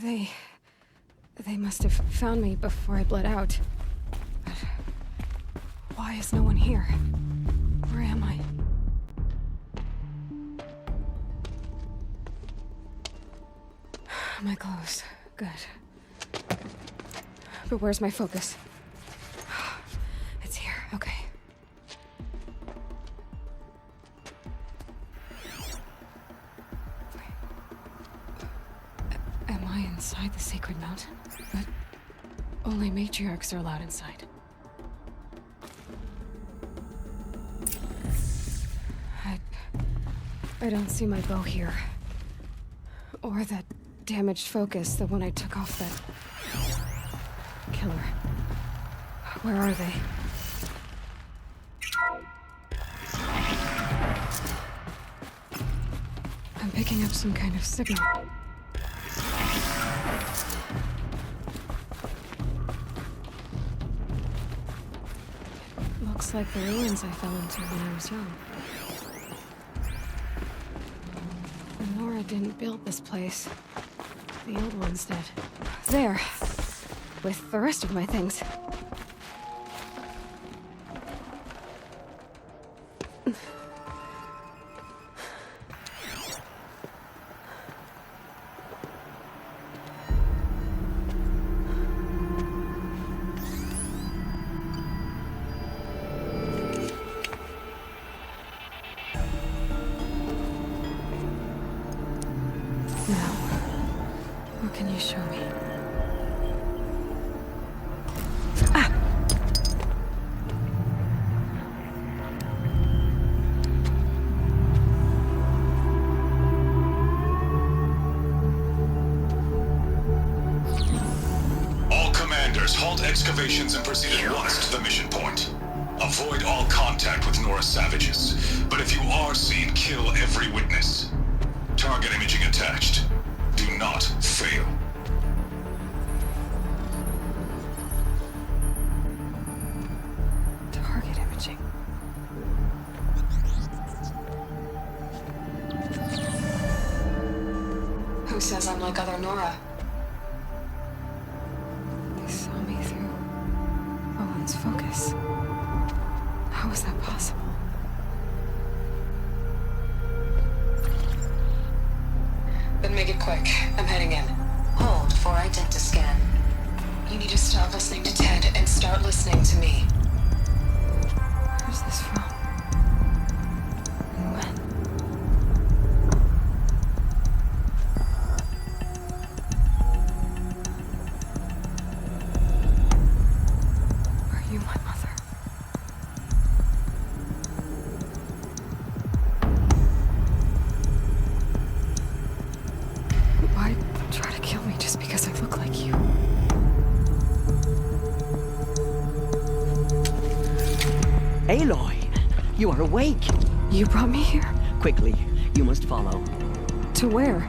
They must have found me before I bled out. But why is no one here? Where am I? My clothes. Good. But where's my focus? It's here. Okay. Am I inside the sacred mountain? But only matriarchs are allowed inside. I don't see my bow here. Or that damaged focus, the one I took off that killer. Where are they? I'm picking up some kind of signal. Looks like the ruins I fell into when I was young. Nora didn't build this place. The old ones did. There. With the rest of my things. What can you show me? Ah! All commanders, halt excavations and proceed at once to the mission point. Avoid all contact with Nora savages, but if you are seen, kill every witness. Target imaging attached. Do not fail. Target imaging. Who says I'm like other Nora? They saw me through Owen's focus. How is that possible? Then make it quick. I'm heading in. Hold for identiscan. You need to stop listening to Ted and start listening to me. Where's this from? And when? Are you my mother? Why try to kill me just because I look like you? Aloy, you are awake. You brought me here? Quickly, you must follow. To where?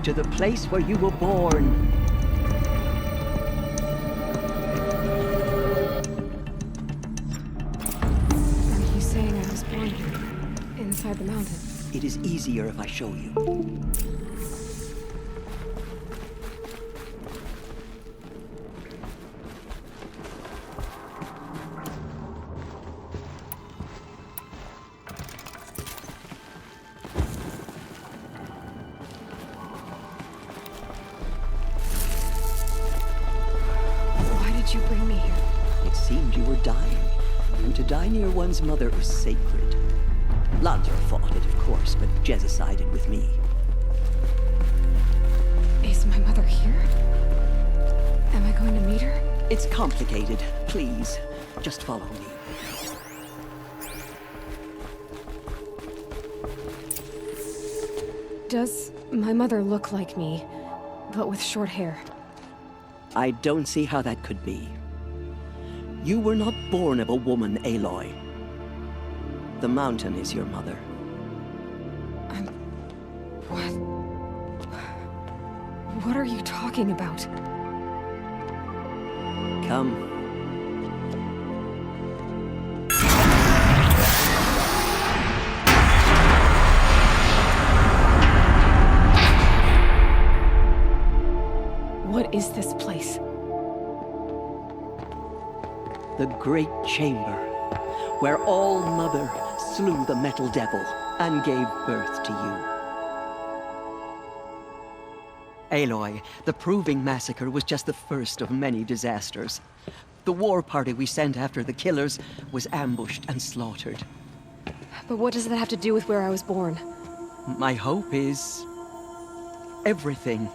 To the place where you were born. Are you saying I was born here? Inside the mountain? It is easier if I show you. Why did you bring me here? It seemed you were dying, and to die near one's mother is sacred. Lancer fought it, of course, but Jezza sided with me. Is my mother here? Am I going to meet her? It's complicated. Please, just follow me. Does my mother look like me, but with short hair? I don't see how that could be. You were not born of a woman, Aloy. The mountain is your mother. What? What are you talking about? Come. What is this place? The Great Chamber, where All-Mother slew the Metal Devil and gave birth to you. Aloy, the Proving Massacre was just the first of many disasters. The war party we sent after the killers was ambushed and slaughtered. But what does that have to do with where I was born? My hope is... everything.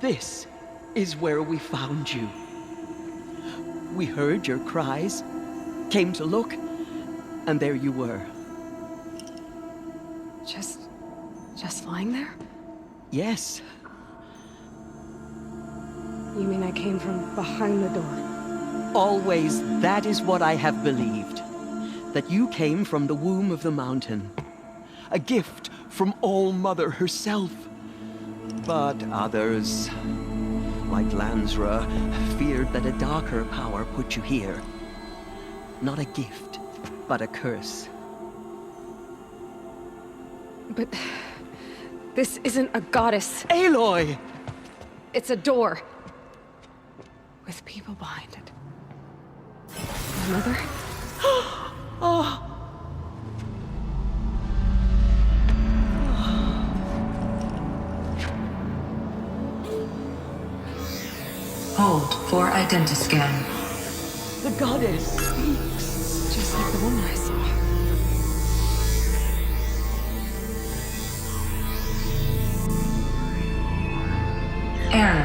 This is where we found you. We heard your cries, came to look, and there you were. Just lying there? Yes. You mean I came from behind the door? Always that is what I have believed. That you came from the womb of the mountain. A gift from All-Mother herself. But others, like Lansra, feared that a darker power put you here. Not a gift, but a curse. But... this isn't a goddess. Aloy! It's a door. With people behind it. My mother? Oh! Hold for identiscan. The goddess speaks. Just like the woman I saw. Error.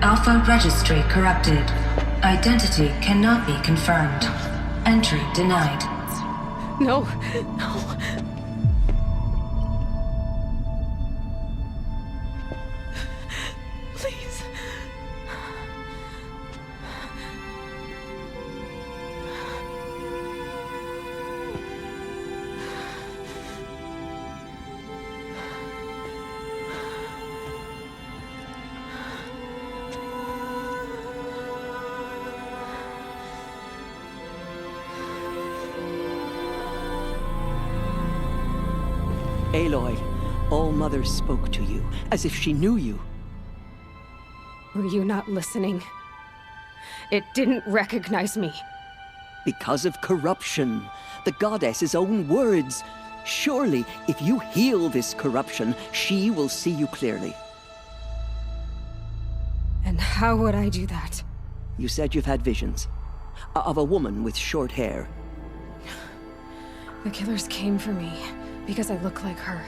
Alpha registry corrupted. Identity cannot be confirmed. Entry denied. No, no. Please. Aloy, All-Mother spoke to you, as if she knew you. Were you not listening? It didn't recognize me. Because of corruption. The goddess's own words. Surely, if you heal this corruption, she will see you clearly. And how would I do that? You said you've had visions. Of a woman with short hair. The killers came for me because I look like her.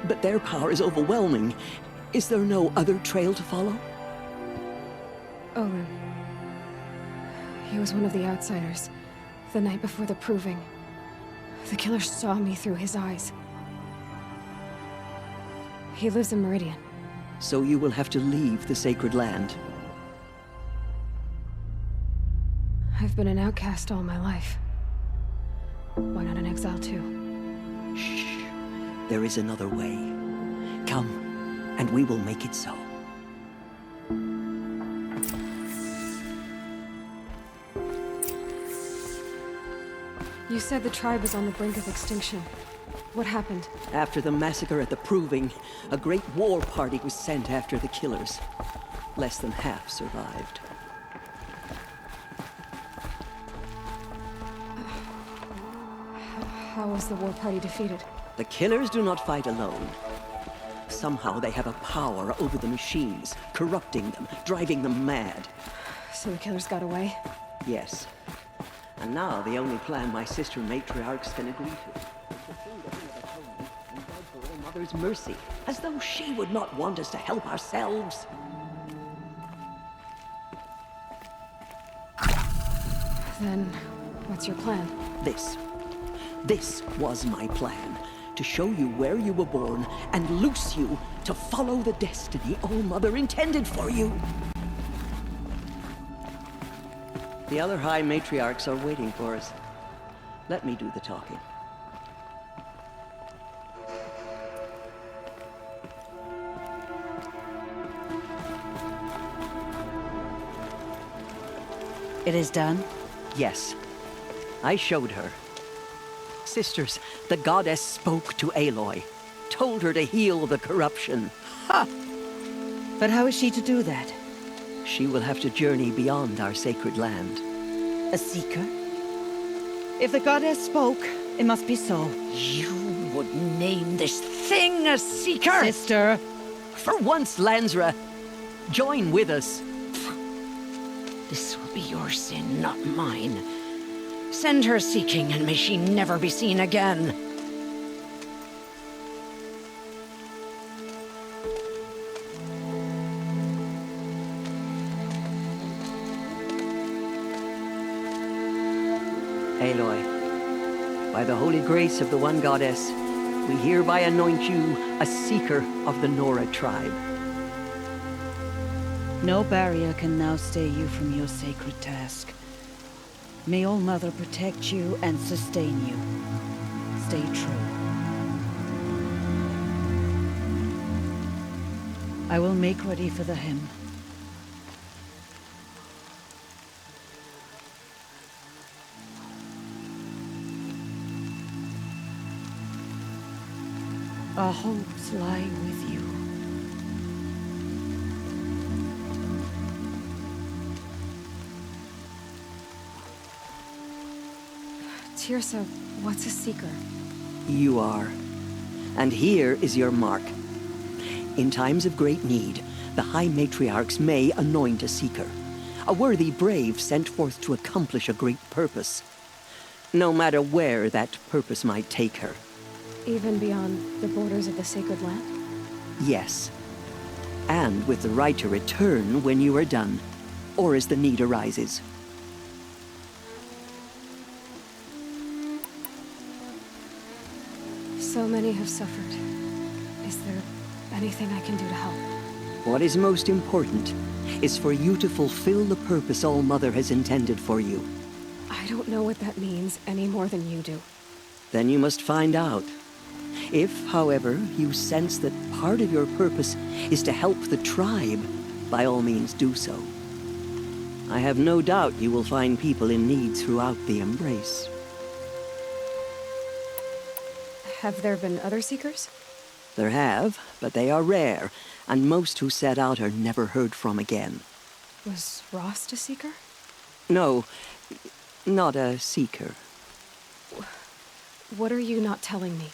But their power is overwhelming. Is there no other trail to follow? Owen. He was one of the outsiders. The night before the Proving. The killer saw me through his eyes. He lives in Meridian. So you will have to leave the sacred land. I've been an outcast all my life. Why not an exile too? Shh. There is another way. Come, and we will make it so. You said the tribe was on the brink of extinction. What happened? After the massacre at the Proving, a great war party was sent after the killers. Less than half survived. How was the war party defeated? The killers do not fight alone. Somehow they have a power over the machines, corrupting them, driving them mad. So the killers got away? Yes. And now the only plan my sister matriarchs can agree to is to sing the hymn of atonement and beg for All-Mother's mercy, as though she would not want us to help ourselves. Then, what's your plan? This was my plan. To show you where you were born and loose you to follow the destiny All-Mother intended for you. The other High Matriarchs are waiting for us. Let me do the talking. It is done? Yes. I showed her. Sisters, the goddess spoke to Aloy. Told her to heal the corruption. Ha! But how is she to do that? She will have to journey beyond our sacred land. A seeker? If the goddess spoke, it must be so. You would name this thing a seeker? Sister! For once, Lansra, join with us. This will be your sin, not mine. Send her seeking, and may she never be seen again. Aloy, by the holy grace of the one goddess, we hereby anoint you a seeker of the Nora tribe. No barrier can now stay you from your sacred task. May All Mother protect you and sustain you. Stay true. I will make ready for the hymn. Our hopes lie with you. Tirsa, what's a seeker? You are. And here is your mark. In times of great need, the High Matriarchs may anoint a seeker. A worthy brave sent forth to accomplish a great purpose. No matter where that purpose might take her. Even beyond the borders of the sacred land? Yes. And with the right to return when you are done, or as the need arises. So many have suffered. Is there anything I can do to help? What is most important is for you to fulfill the purpose All Mother has intended for you. I don't know what that means any more than you do. Then you must find out. If, however, you sense that part of your purpose is to help the tribe, by all means do so. I have no doubt you will find people in need throughout the Embrace. Have there been other seekers? There have, but they are rare, and most who set out are never heard from again. Was Rost a seeker? No, not a seeker. What are you not telling me?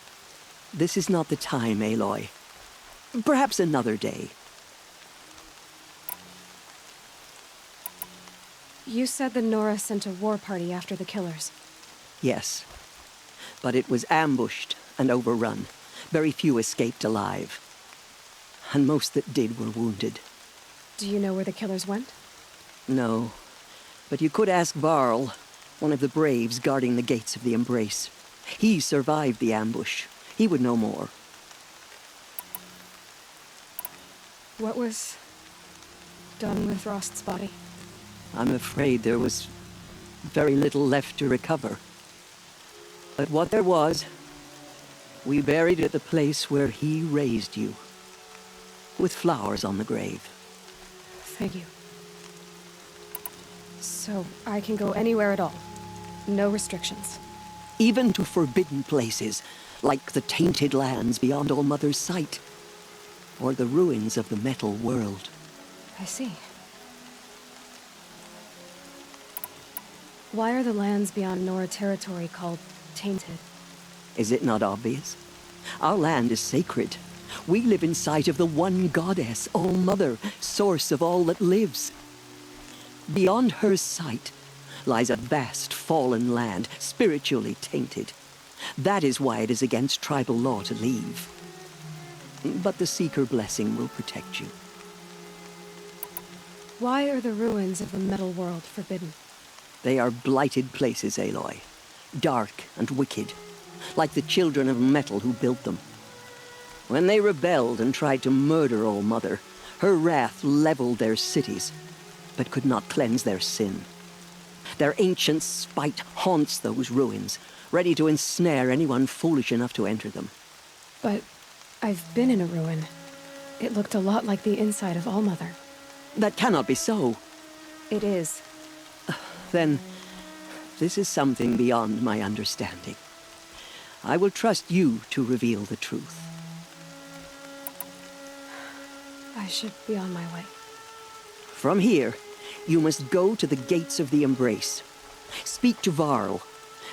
This is not the time, Aloy. Perhaps another day. You said the Nora sent a war party after the killers. Yes. But it was ambushed and overrun. Very few escaped alive. And most that did were wounded. Do you know where the killers went? No. But you could ask Varl, one of the braves guarding the gates of the Embrace. He survived the ambush. He would know more. What was done with Rost's body? I'm afraid there was very little left to recover. But what there was, we buried at the place where he raised you, with flowers on the grave. Thank you. So I can go anywhere at all? No restrictions? Even to forbidden places, like the tainted lands beyond All Mother's sight, or the ruins of the metal world. I see. Why are the lands beyond Nora territory called tainted? Is it not obvious? Our land is sacred. We live in sight of the one goddess, All Mother, source of all that lives. Beyond her sight lies a vast fallen land, spiritually tainted. That is why it is against tribal law to leave. But the Seeker blessing will protect you. Why are the ruins of the metal world forbidden? They are blighted places, Aloy. Dark and wicked, like the children of metal who built them. When they rebelled and tried to murder All Mother, her wrath leveled their cities, but could not cleanse their sin. Their ancient spite haunts those ruins, ready to ensnare anyone foolish enough to enter them. But I've been in a ruin. It looked a lot like the inside of All Mother. That cannot be so. It is. Then, this is something beyond my understanding. I will trust you to reveal the truth. I should be on my way. From here, you must go to the gates of the Embrace. Speak to Varl,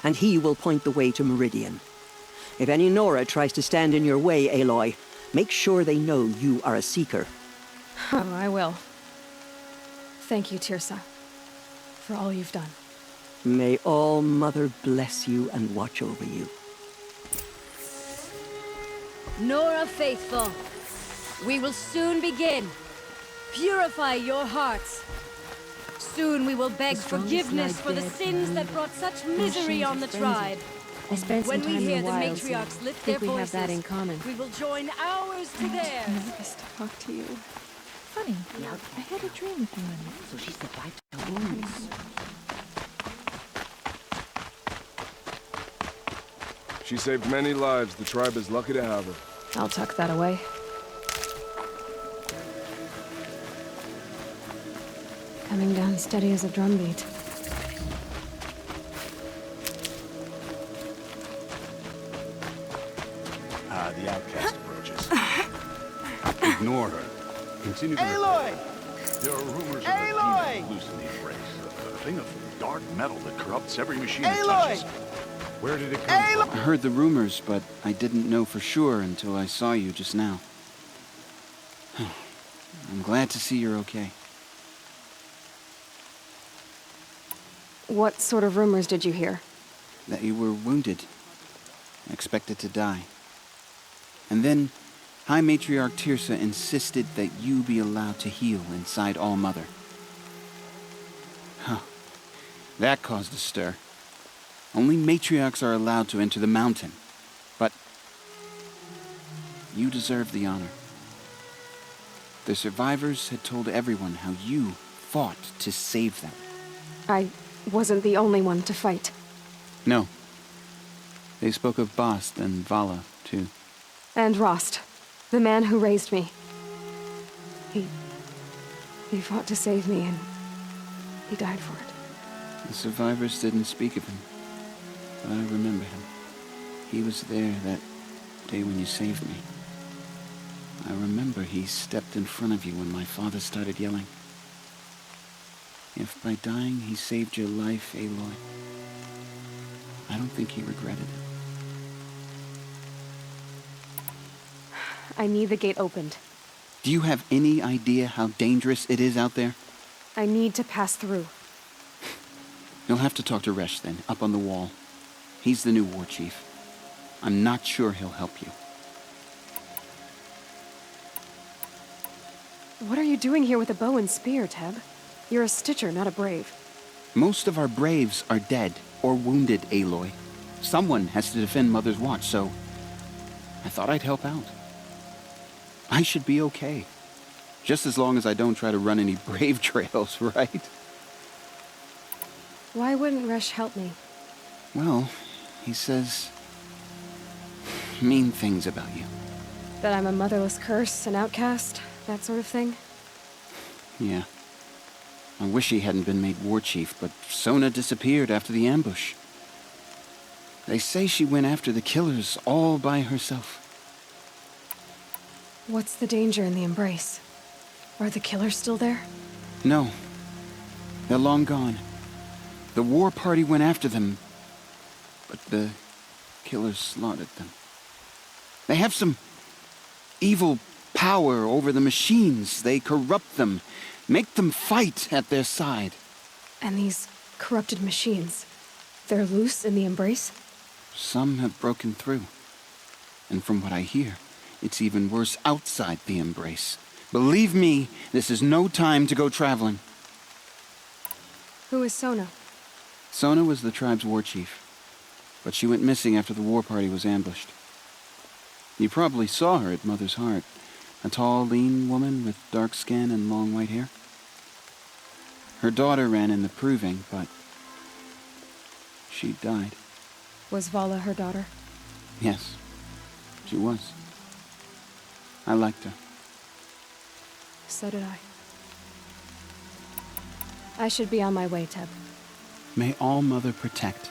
and he will point the way to Meridian. If any Nora tries to stand in your way, Aloy, make sure they know you are a Seeker. Oh, I will. Thank you, Tirsa, for all you've done. May All Mother bless you and watch over you. Nora faithful, we will soon begin. Purify your hearts. Soon we will beg forgiveness for the sins that brought such misery on the tribe. I spent some When we time hear in the the wilds, matriarchs and lift their think we have voices, that in common. we will join ours to theirs. Nervous to talk to you. Funny. I had a dream with you in it. So she survived the wounds. She saved many lives. The tribe is lucky to have her. I'll tuck that away. Coming down steady as a drumbeat. The outcast approaches. Ignore her. Continue to Aloy! There are rumors of Aloy! a demon loose in the Embrace. A thing of dark metal that corrupts every machine it Aloy! touches. Where did it come from? I heard the rumors, but I didn't know for sure until I saw you just now. I'm glad to see you're okay. What sort of rumors did you hear? That you were wounded, expected to die. And then, High Matriarch Tirsa insisted that you be allowed to heal inside All Mother. Huh. That caused a stir. Only matriarchs are allowed to enter the mountain. But you deserve the honor. The survivors had told everyone how you fought to save them. I wasn't the only one to fight. No. They spoke of Bast and Vala, too. And Rost, the man who raised me. He fought to save me, and he died for it. The survivors didn't speak of him, but I remember him. He was there that day when you saved me. I remember he stepped in front of you when my father started yelling. If by dying he saved your life, Aloy, I don't think he regretted it. I need the gate opened. Do you have any idea how dangerous it is out there? I need to pass through. You'll have to talk to Resh then, up on the wall. He's the new war chief. I'm not sure he'll help you. What are you doing here with a bow and spear, Teb? You're a Stitcher, not a Brave. Most of our Braves are dead or wounded, Aloy. Someone has to defend Mother's Watch, so I thought I'd help out. I should be okay. Just as long as I don't try to run any Brave trails, right? Why wouldn't Resh help me? Well, he says mean things about you. That I'm a motherless curse, an outcast, that sort of thing? Yeah. I wish he hadn't been made war chief, but Sona disappeared after the ambush. They say she went after the killers all by herself. What's the danger in the Embrace? Are the killers still there? No. They're long gone. The war party went after them, but the killers slaughtered them. They have some evil power over the machines. They corrupt them, make them fight at their side. And these corrupted machines, they're loose in the Embrace? Some have broken through. And from what I hear, it's even worse outside the Embrace. Believe me, this is no time to go traveling. Who is Sona? Sona was the tribe's war chief, but she went missing after the war party was ambushed. You probably saw her at Mother's Heart, a tall, lean woman with dark skin and long white hair. Her daughter ran in the proving, but she died. Was Vala her daughter? Yes, she was. I liked her. So did I. I should be on my way, Teb. May All Mother protect.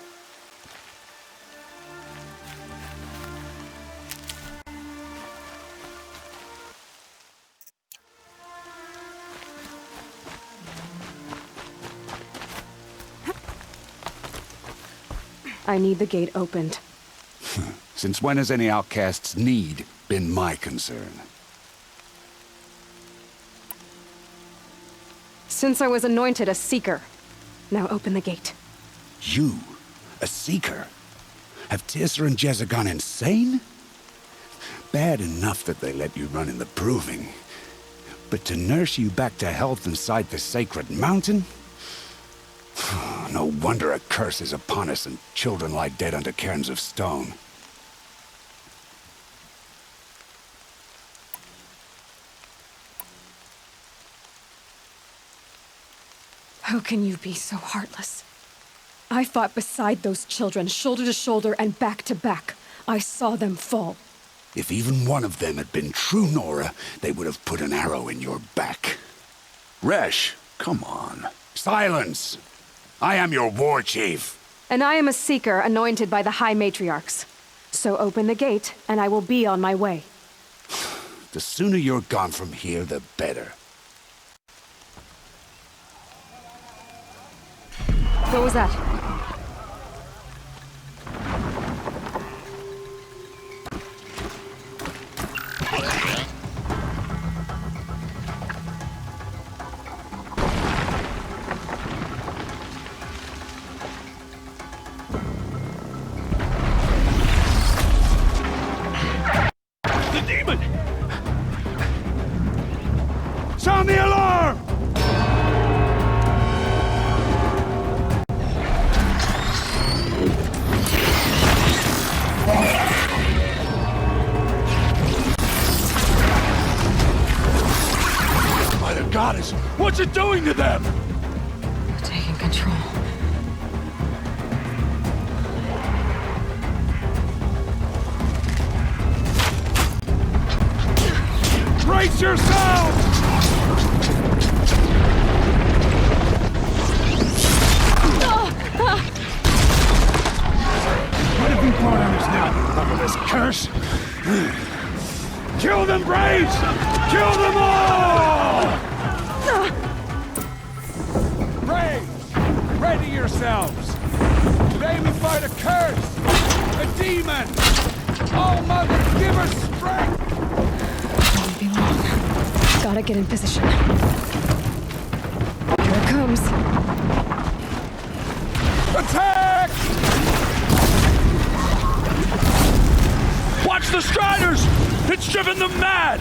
I need the gate opened. Since when has any outcast's need been my concern? Since I was anointed a Seeker. Now open the gate. You? A Seeker? Have Tissa and Jezza gone insane? Bad enough that they let you run in the Proving. But to nurse you back to health inside the sacred mountain? No wonder a curse is upon us and children lie dead under cairns of stone. How can you be so heartless? I fought beside those children, shoulder to shoulder and back to back. I saw them fall. If even one of them had been true Nora, they would have put an arrow in your back. Resh, come on. Silence! I am your war chief. And I am a Seeker anointed by the High Matriarchs. So open the gate, and I will be on my way. The sooner you're gone from here, the better. What was that? The demon! Sound the alarm! By the goddess, what's it doing to them? Taking control. Brace yourselves! What have you brought on us now? Enough of this curse? Kill them, Braves! Kill them all! Braves, ready yourselves! Today we fight a curse! A demon! Oh, Mother, give us strength! Won't be long. Gotta get in position. Here it comes. Attack! Watch the Striders! It's driven them mad!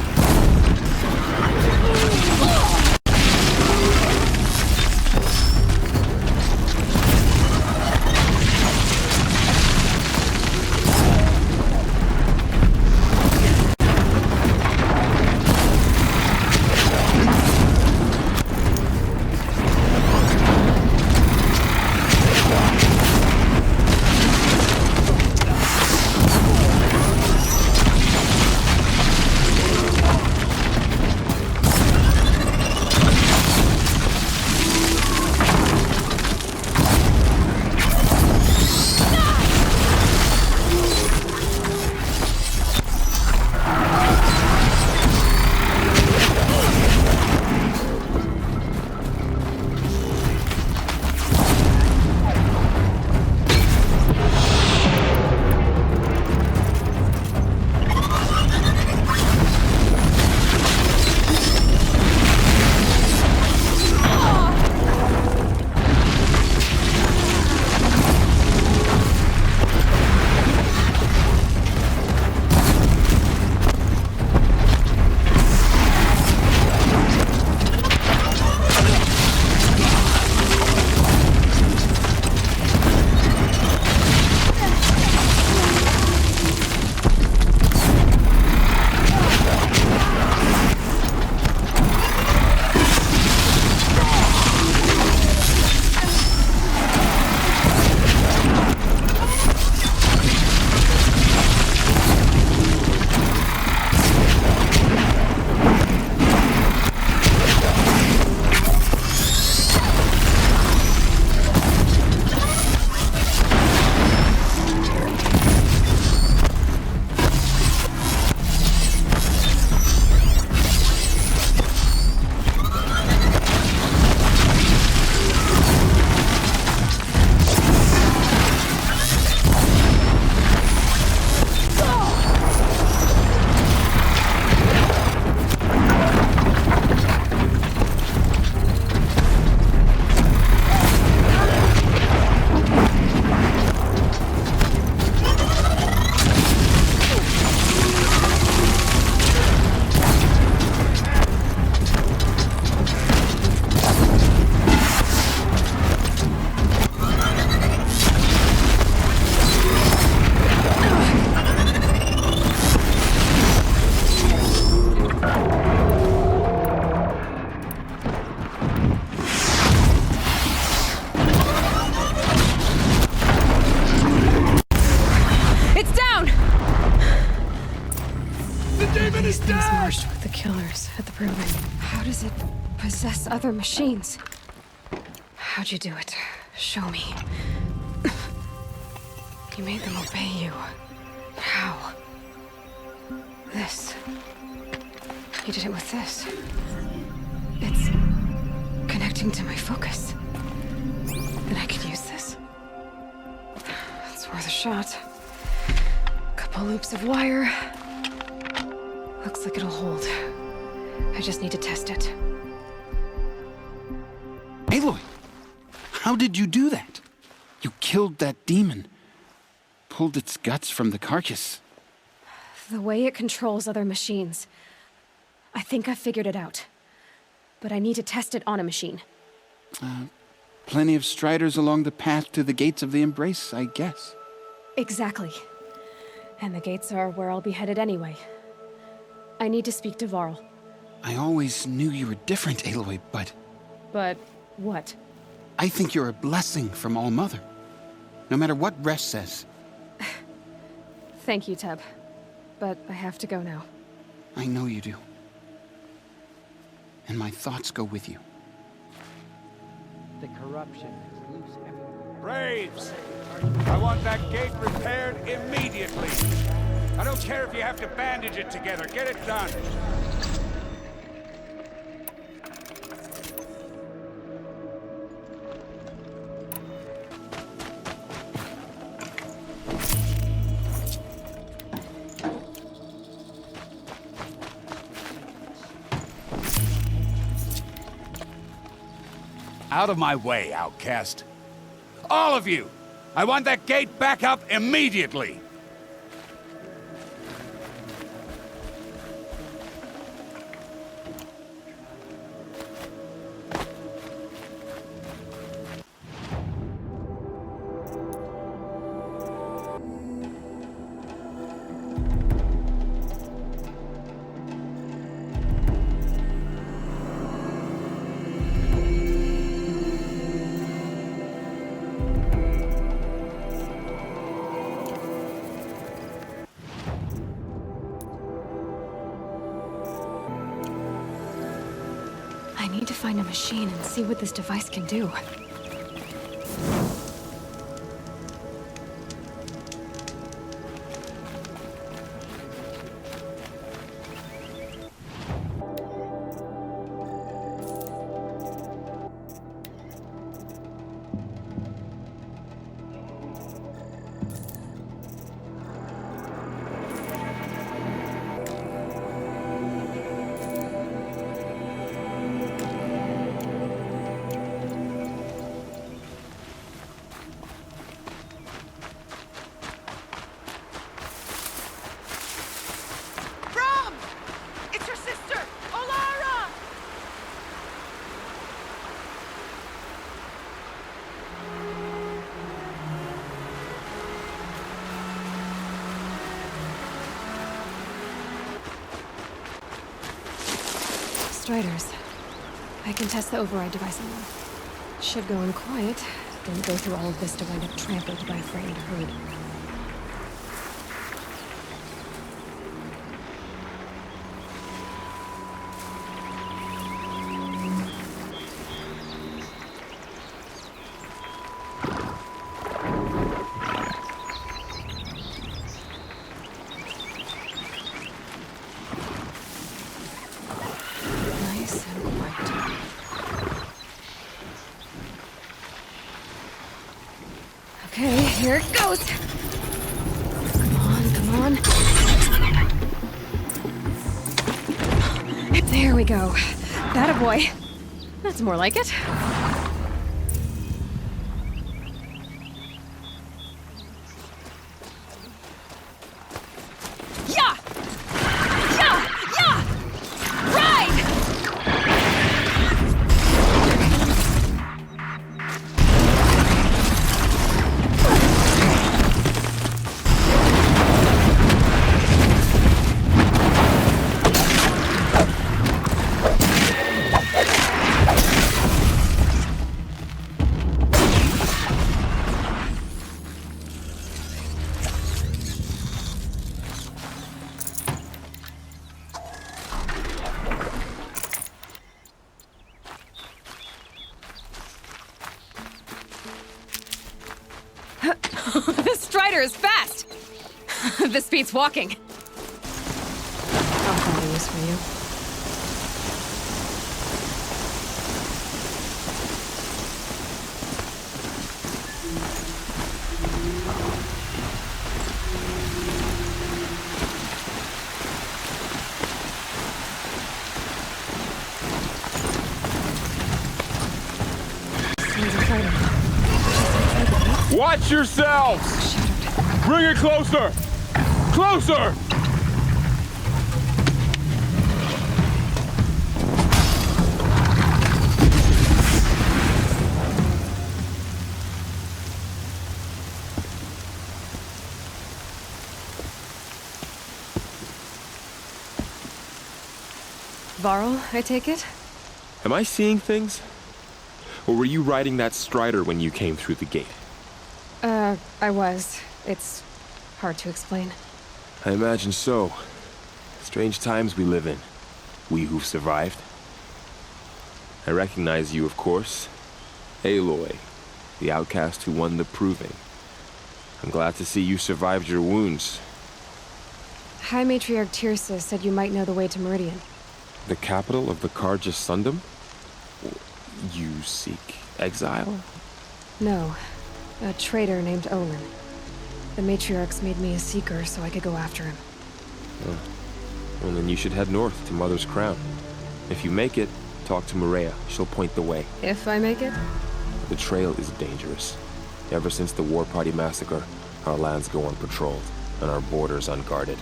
proving. How does it possess other machines? How'd you do it? Show me. You made them obey you. How? This. You did it with this. It's connecting to my focus. Then I could use this. It's worth a shot. Couple loops of wire. Looks like it'll hold. I just need to test it. Aloy! How did you do that? You killed that demon. Pulled its guts from the carcass. The way it controls other machines. I think I figured it out. But I need to test it on a machine. Plenty of striders along the path to the gates of the Embrace, I guess. Exactly. And the gates are where I'll be headed anyway. I need to speak to Varl. I always knew you were different, Aloy, but... But what? I think you're a blessing from All Mother. No matter what Resh says. Thank you, Teb. But I have to go now. I know you do. And my thoughts go with you. The corruption is loose everywhere. Braves! I want that gate repaired immediately. I don't care if you have to bandage it together. Get it done. Out of my way, outcast. All of you! I want that gate back up immediately! I need to find a machine and see what this device can do. Striders. I can test the override device on them. Should go in quiet, then go through all of this to wind up trampled by a frightened herd. Okay, here it goes! Come on, come on. There we go. That a boy. That's more like it. Yeah! Yeah! Yeah! Ride! This Strider is fast! This beats walking. I'll find a use for you. Watch yourselves! Bring it closer! Closer! Varl, I take it? Am I seeing things? Or were you riding that Strider when you came through the gate? I was. It's hard to explain. I imagine so. Strange times we live in. We who've survived. I recognize you, of course. Aloy, the outcast who won the proving. I'm glad to see you survived your wounds. High Matriarch Tirsa said you might know the way to Meridian. The capital of the Carja Sundom? You seek exile? No. A traitor named Olin. The Matriarchs made me a seeker so I could go after him. Oh. Well, then you should head north to Mother's Crown. If you make it, talk to Maria. She'll point the way. If I make it? The trail is dangerous. Ever since the War Party massacre, our lands go unpatrolled, and our borders unguarded.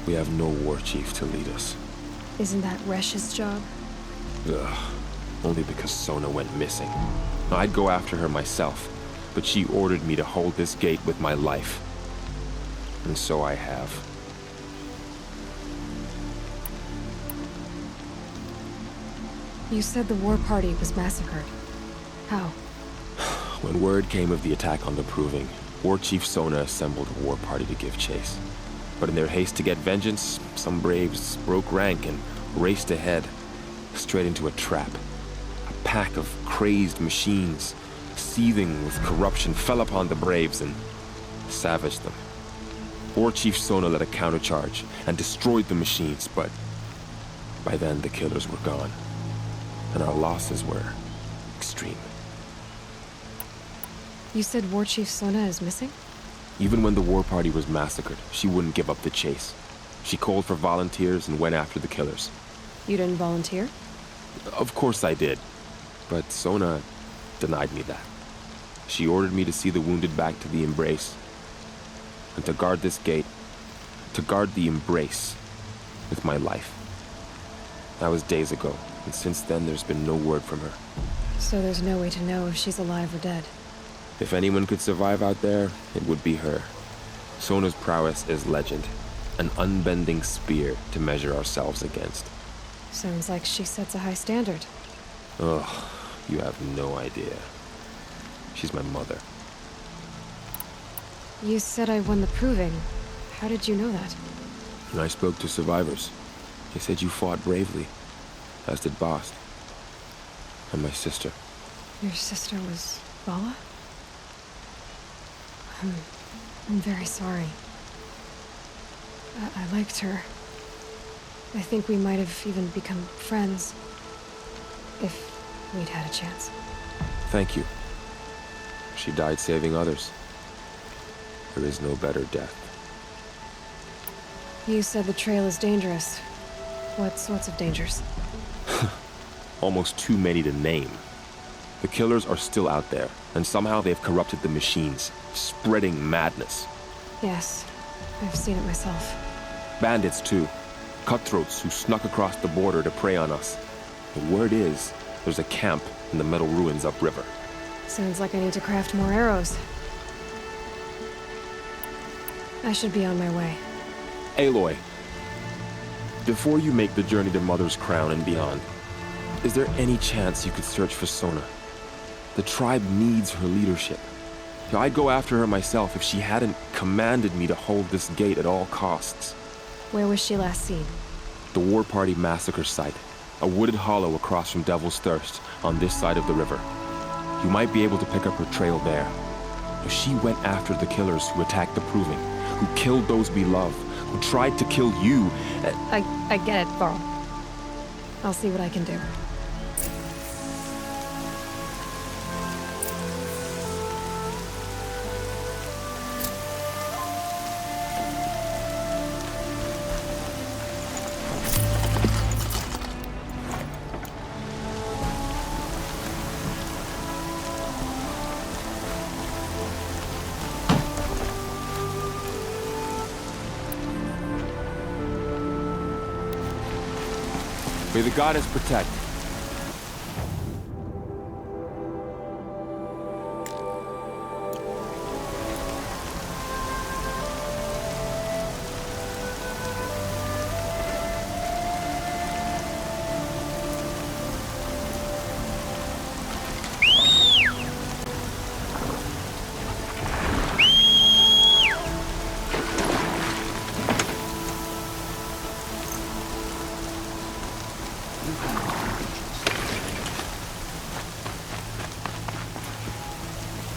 We have no war chief to lead us. Isn't that Resh's job? Ugh. Only because Sona went missing. I'd go after her myself, but she ordered me to hold this gate with my life. And so I have. You said the War Party was massacred. How? When word came of the attack on the Proving, War Chief Sona assembled a war party to give chase. But in their haste to get vengeance, some braves broke rank and raced ahead, straight into a trap. A pack of crazed machines, seething with corruption, fell upon the braves and savaged them. War Chief Sona led a countercharge and destroyed the machines, but by then the killers were gone, and our losses were extreme. You said War Chief Sona is missing? Even when the war party was massacred, she wouldn't give up the chase. She called for volunteers and went after the killers. You didn't volunteer? Of course I did, but Sona denied me that. She ordered me to see the wounded back to the Embrace, and to guard this gate, to guard the Embrace with my life. That was days ago, and since then there's been no word from her. So there's no way to know if she's alive or dead. If anyone could survive out there, it would be her. Sona's prowess is legend, an unbending spear to measure ourselves against. Sounds like she sets a high standard. Ugh, you have no idea. She's my mother. You said I won the Proving. How did you know that? And I spoke to survivors. They said you fought bravely, as did Bast. And my sister. Your sister was Vala? I'm very sorry. I liked her. I think we might have even become friends. If we'd had a chance. Thank you. She died saving others. There is no better death. You said the trail is dangerous. What sorts of dangers? Almost too many to name. The killers are still out there, and somehow they've corrupted the machines, spreading madness. Yes, I've seen it myself. Bandits, too. Cutthroats who snuck across the border to prey on us. The word is, there's a camp in the metal ruins upriver. Sounds like I need to craft more arrows. I should be on my way. Aloy, before you make the journey to Mother's Crown and beyond, is there any chance you could search for Sona? The tribe needs her leadership. I'd go after her myself if she hadn't commanded me to hold this gate at all costs. Where was she last seen? The War Party massacre site. A wooded hollow across from Devil's Thirst, on this side of the river. You might be able to pick up her trail there. She went after the killers who attacked the Proving, who killed those we love, who tried to kill you. I get it, Varl. I'll see what I can do. May the goddess protect.